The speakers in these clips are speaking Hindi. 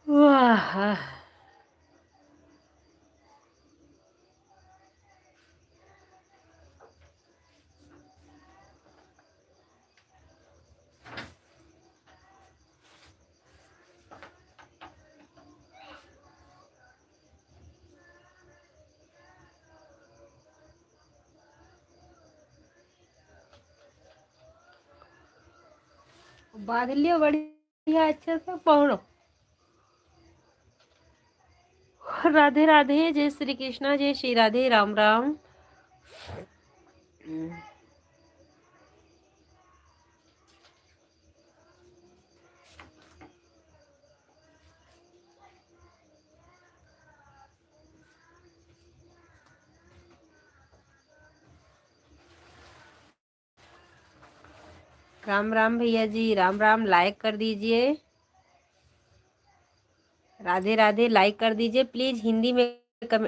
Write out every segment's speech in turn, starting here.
वाह। बादलियो बढ़िया, अच्छे से पढ़ो। राधे राधे, जय श्री कृष्णा, जय श्री राधे, राम राम। राम राम भैया जी, राम राम। लाइक कर दीजिए। राधे राधे, लाइक कर दीजिए प्लीज। हिंदी में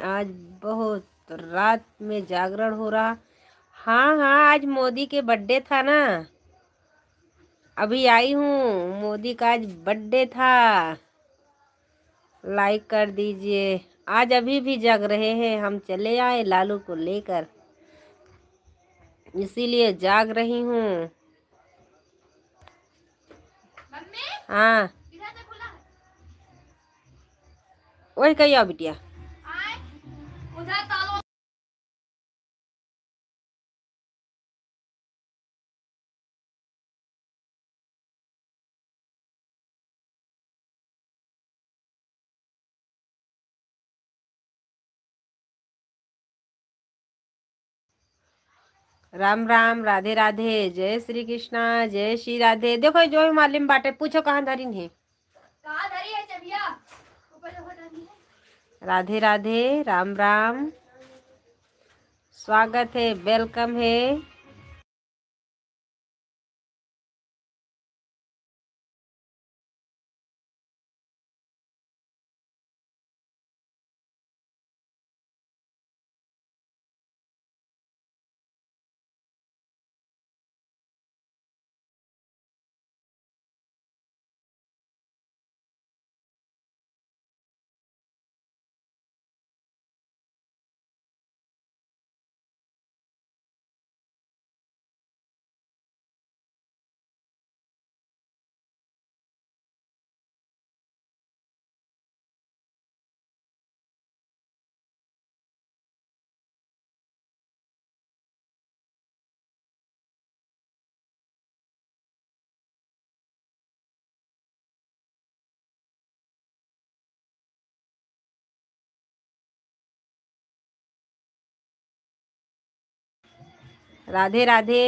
आज बहुत रात में जागरण हो रहा। हाँ हाँ, आज मोदी के बर्थडे था ना, अभी आई हूँ। मोदी का आज बर्थडे था। लाइक कर दीजिए। आज अभी भी जग रहे हैं, हम चले आए लालू को लेकर, इसीलिए जाग रही हूँ। हाँ, वही कही आओ बिटिया। राम राम, राधे राधे, जय श्री कृष्णा, जय श्री राधे। देखो जो ही मालिम बाटे, पूछो कहाँ धरी है। कहाँ धरी है चबिया? ऊपर देखो धरी है। राधे राधे, राम राम, स्वागत है, वेलकम है। राधे राधे।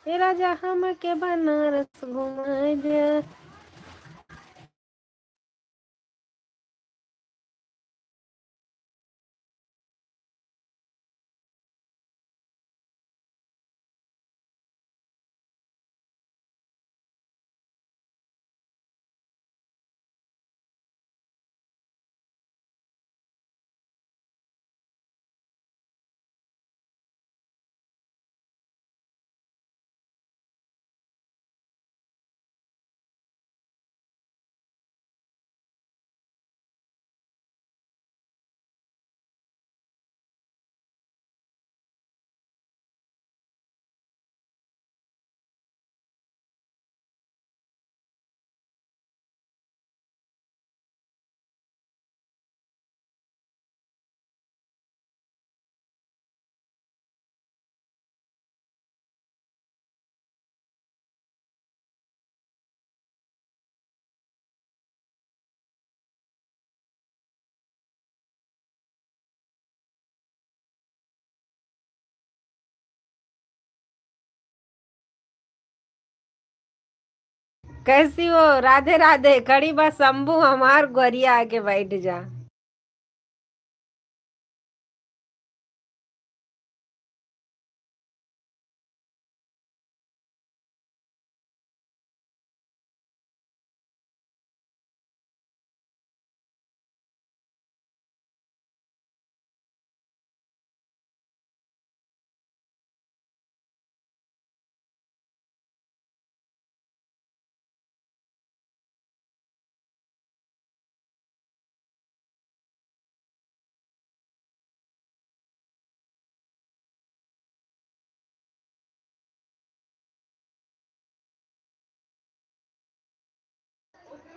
ए राजा हम के बनारस घुमाए दे। कैसी हो? राधे राधे। खड़ी बा शंभू हमार गोरिया आके बैठ जा।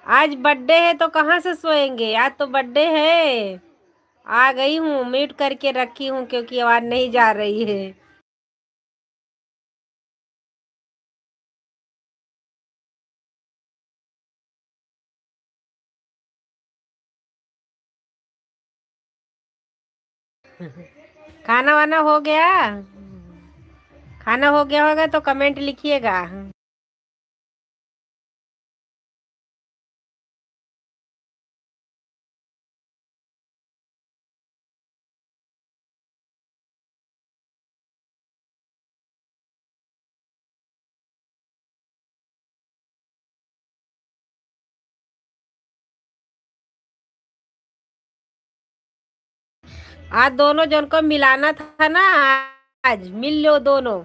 आज बर्थडे है तो कहाँ से सोएंगे? आज तो बर्थडे है। आ गई हूँ, म्यूट करके रखी हूँ क्योंकि आवाज नहीं जा रही है। खाना वाना हो गया? खाना हो गया होगा तो कमेंट लिखिएगा। आज दोनों जन को मिलाना था ना। आज मिल लो दोनों।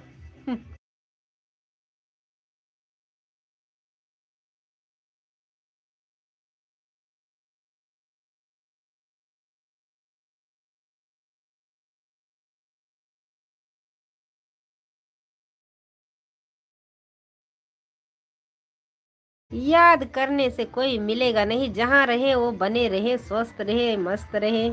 याद करने से कोई मिलेगा नहीं। जहाँ रहे वो बने रहे, स्वस्थ रहे, मस्त रहे।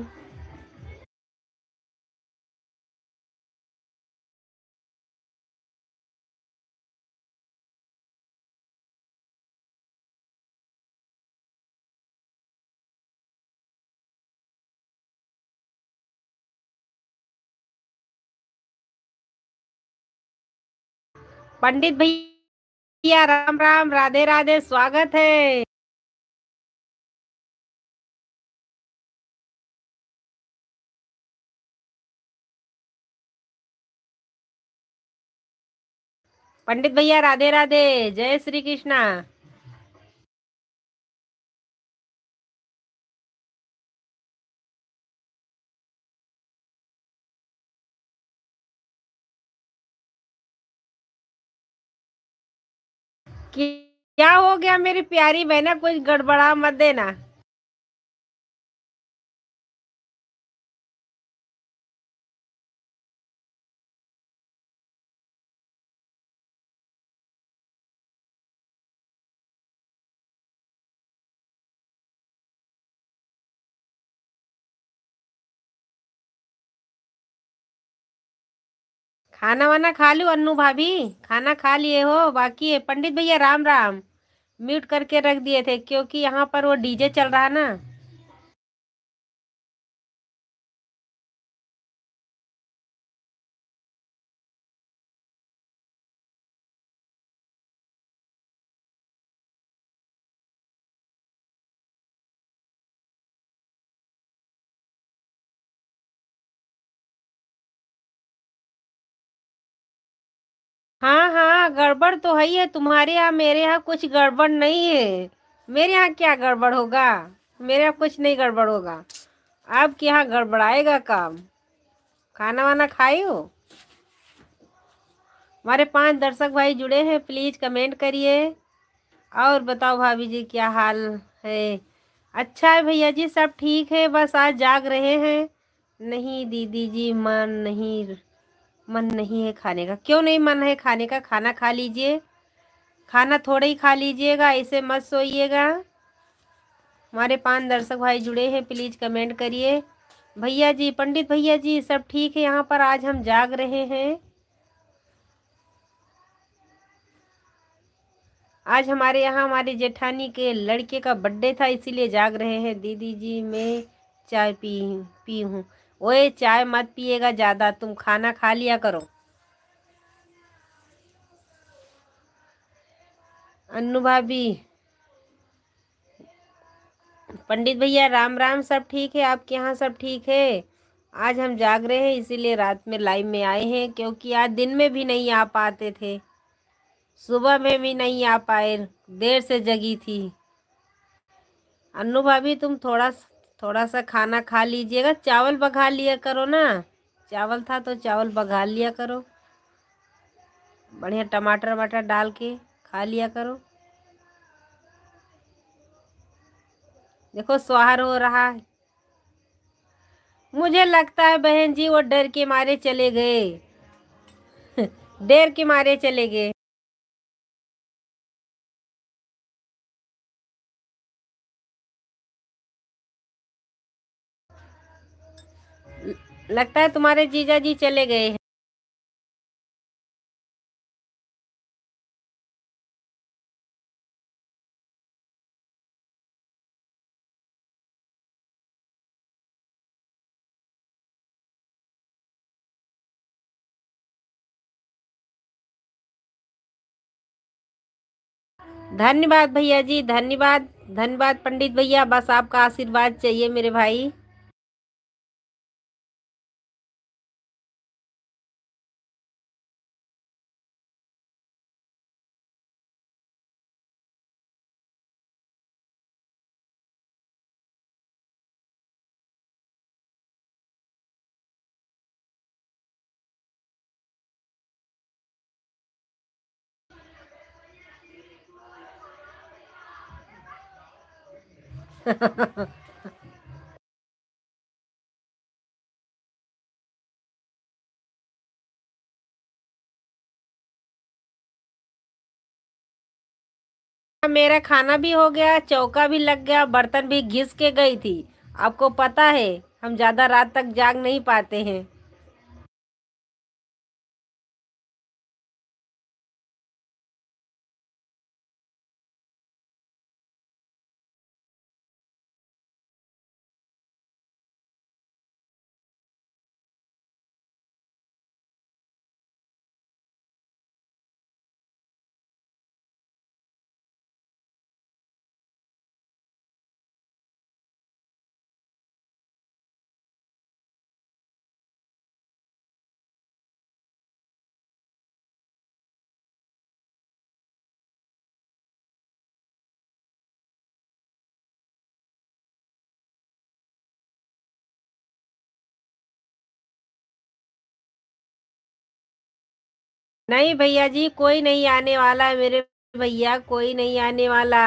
पंडित भैया राम राम, राधे राधे, स्वागत है। पंडित भैया राधे राधे। जय श्री कृष्णा। क्या हो गया मेरी प्यारी बहना? कुछ गड़बड़ा मत देना। खाना वाना खा लूं अन्नू भाभी? खाना खा लिए हो? बाकी है? पंडित भैया राम राम। म्यूट करके रख दिए थे क्योंकि यहाँ पर वो डीजे चल रहा ना। हाँ हाँ, गड़बड़ तो है ही है तुम्हारे यहाँ, मेरे यहाँ कुछ गड़बड़ नहीं है। मेरे यहाँ क्या गड़बड़ होगा? मेरे यहाँ कुछ नहीं गड़बड़ होगा। आपके यहाँ गड़बड़ाएगा काम। खाना वाना खाई हो? हमारे 5 दर्शक भाई जुड़े हैं, प्लीज कमेंट करिए। और बताओ भाभी जी क्या हाल है? अच्छा है भैया जी, सब ठीक है, बस आज जाग रहे हैं। नहीं दीदी जी, मन नहीं है खाने का। क्यों नहीं मन है खाने का? खाना खा लीजिए। खाना थोड़ा ही खा लीजिएगा, ऐसे मत सोइएगा। हमारे 5 दर्शक भाई जुड़े हैं, प्लीज कमेंट करिए। भैया जी, पंडित भैया जी, सब ठीक है यहाँ पर, आज हम जाग रहे हैं। आज हमारे यहाँ हमारे जेठानी के लड़के का बर्थडे था, इसीलिए जाग रहे हैं। दीदी जी मैं चाय पी हूँ। ओए चाय मत पिएगा ज़्यादा, तुम खाना खा लिया करो। अन्नू भाभी, पंडित भैया राम राम, सब ठीक है? आपके यहाँ सब ठीक है? आज हम जाग रहे हैं, इसीलिए रात में लाइव में आए हैं, क्योंकि आज दिन में भी नहीं आ पाते थे, सुबह में भी नहीं आ पाए, देर से जगी थी। अन्नू भाभी तुम थोड़ा सा खाना खा लीजिएगा, चावल बघा लिया करो ना। चावल था तो चावल बघा लिया करो, बढ़िया टमाटर वमाटर डाल के खा लिया करो। देखो स्वाहार हो रहा है। मुझे लगता है बहन जी वो डर के मारे चले गए। डर के मारे चले गए। लगता है तुम्हारे जीजा जी चले गए हैं। धन्यवाद भैया जी, धन्यवाद। धन्यवाद पंडित भैया, बस आपका आशीर्वाद चाहिए मेरे भाई। मेरा खाना भी हो गया, चौका भी लग गया, बर्तन भी घिस के गई थी। आपको पता है हम ज्यादा रात तक जाग नहीं पाते हैं। नहीं भैया जी, कोई नहीं आने वाला है मेरे भैया, कोई नहीं आने वाला।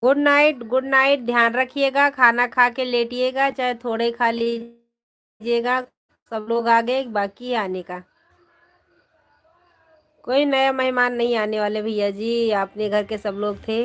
गुड नाइट, गुड नाइट, ध्यान रखिएगा, खाना खा के लेटिएगा, चाहे थोड़े खा लीजिएगा। सब लोग आ गए, बाकी है आने का। कोई नया मेहमान नहीं आने वाले भैया जी, अपने घर के सब लोग थे।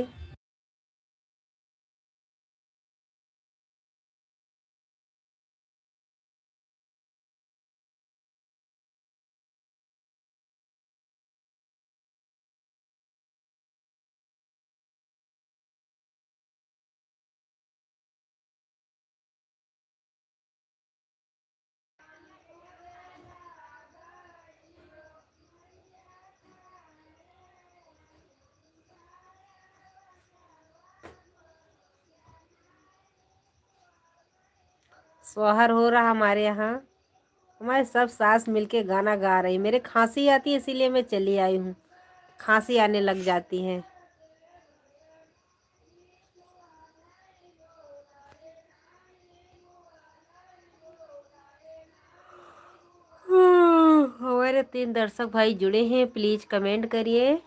सोहर हो रहा हमारे यहाँ। हमारे सब सास मिलके गाना गा रही। मेरे खांसी आती है इसीलिए मैं चली आई हूँ। खांसी आने लग जाती है। हमारे 3 दर्शक भाई जुड़े हैं, प्लीज कमेंट करिए।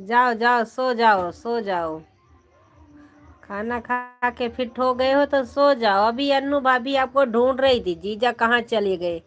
जाओ जाओ, सो जाओ सो जाओ। खाना खा के फिट हो गए हो तो सो जाओ। अभी अन्नू भाभी आपको ढूंढ रही थी, जीजा कहाँ चले गए।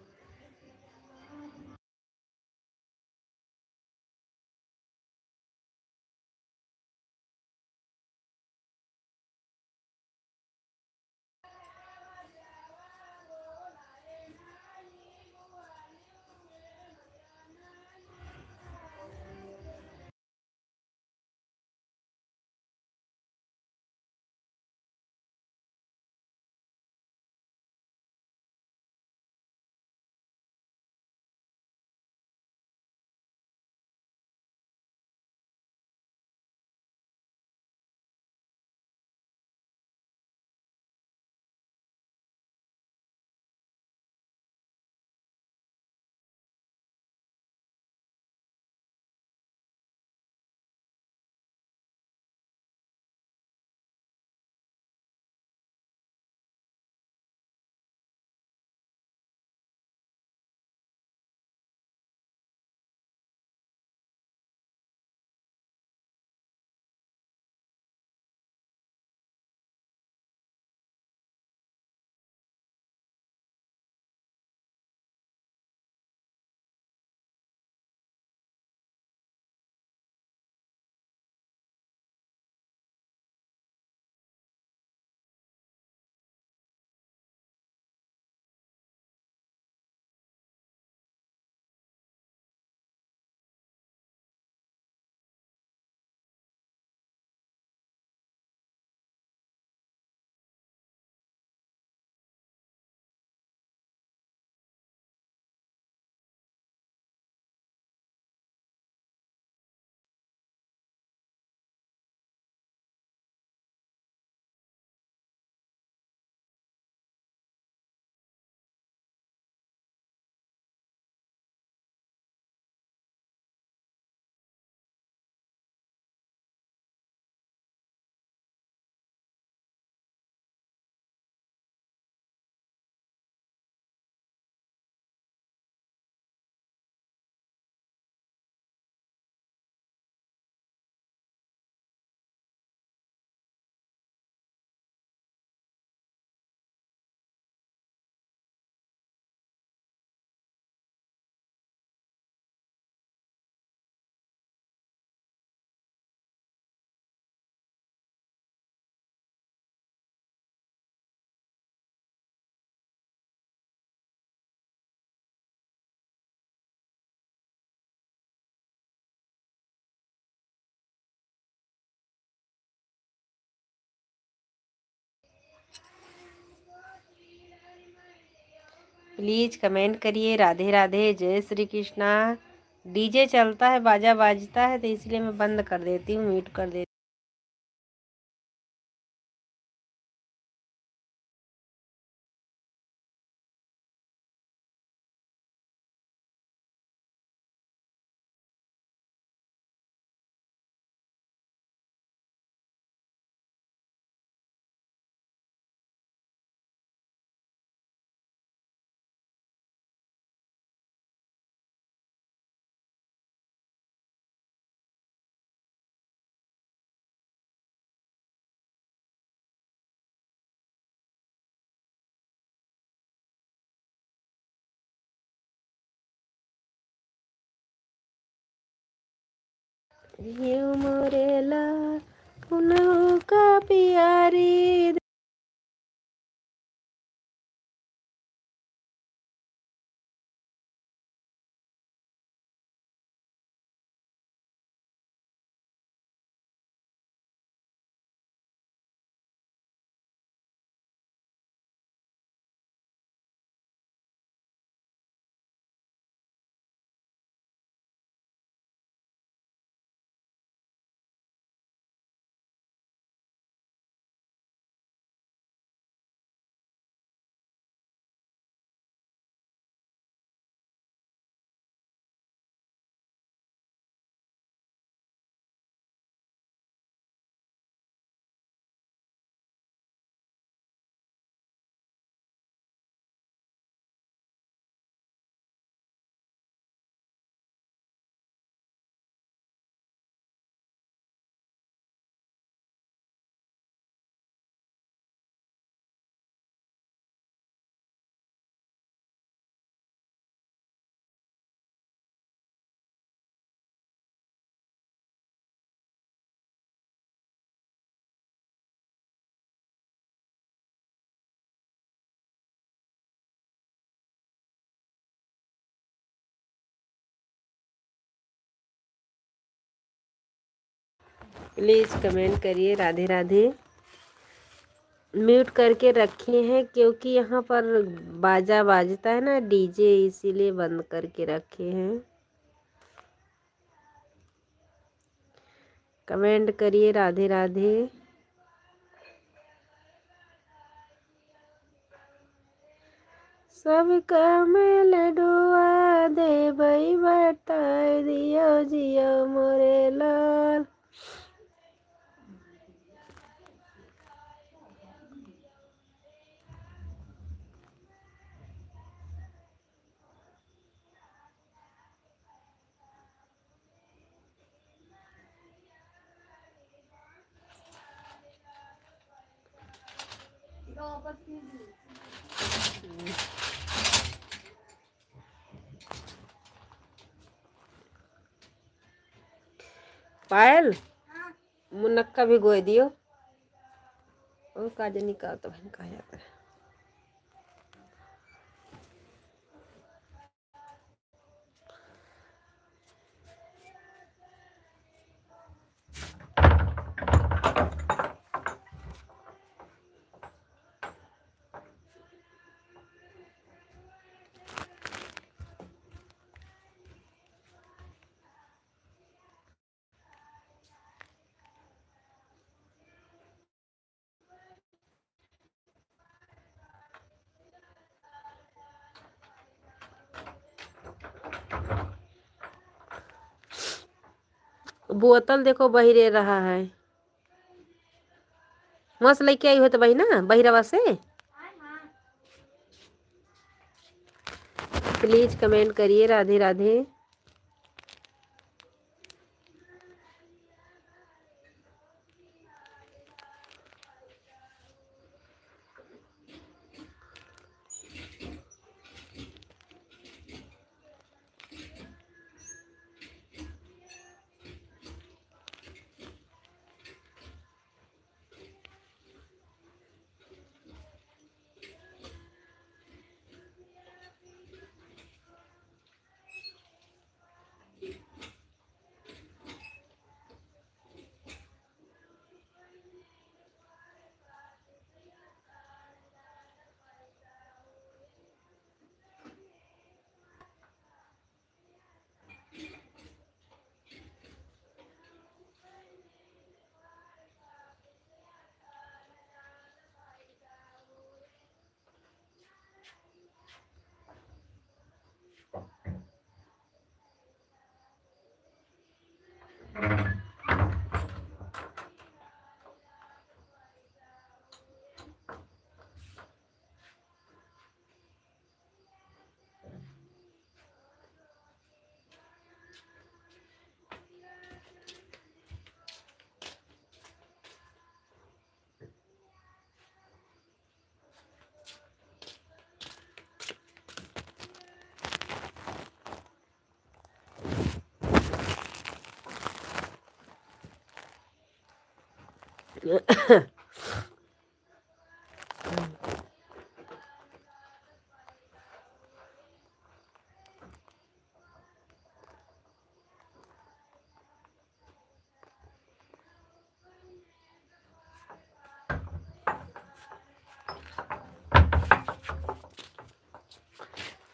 प्लीज कमेंट करिए। राधे राधे, जय श्री कृष्णा। डीजे चलता है, बाजा बाजता है, तो इसलिए मैं बंद कर देती हूँ, म्यूट कर देती जियो मोरे लाल फूलों का प्यारी। प्लीज़ कमेंट करिए राधे राधे। म्यूट करके रखे हैं क्योंकि यहाँ पर बाजा बाजता है ना, डीजे, इसीलिए बंद करके रखे हैं। कमेंट करिए राधे राधे। सबका मेल डुआ दे बई बताए दियो जियो मोरे लाल। पायल मुनक्का भी गोई दियो और काजनी का तो बहन कहा जाता है। बोतल देखो बहिरे रहा है। वहां से लेके आई हो तो बही ना बहिरवा से। प्लीज कमेंट करिए राधे राधे।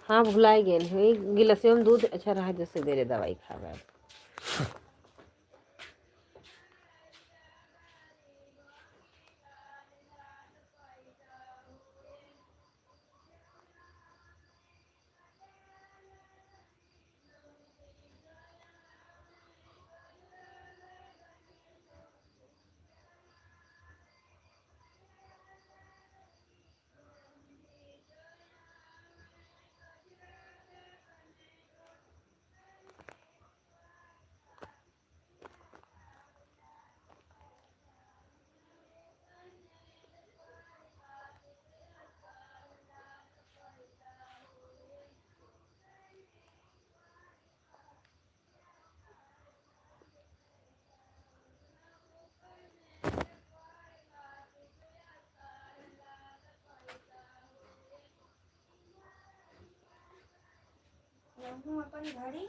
हाँ भुलाई गए गिलसियों में दूध अच्छा रहा जैसे दे रहे दवाई खा रहा। अपन घड़ी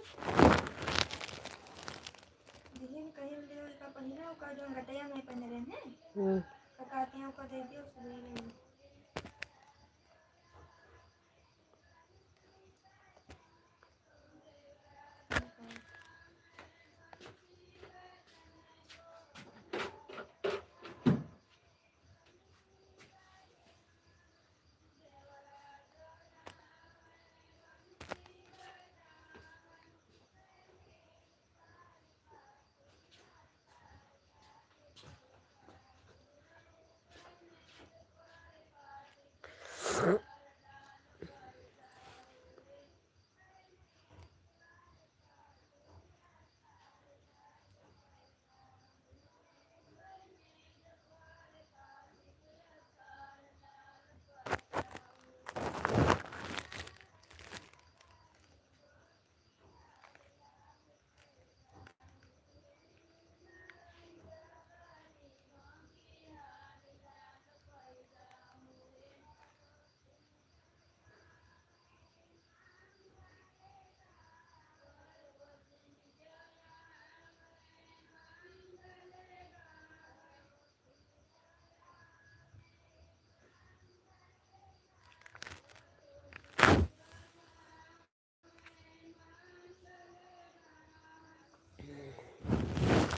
दिहिन कहीं ले का पहिरा का जो घटिया में पहन रहे हैं ककातियों का दे दियो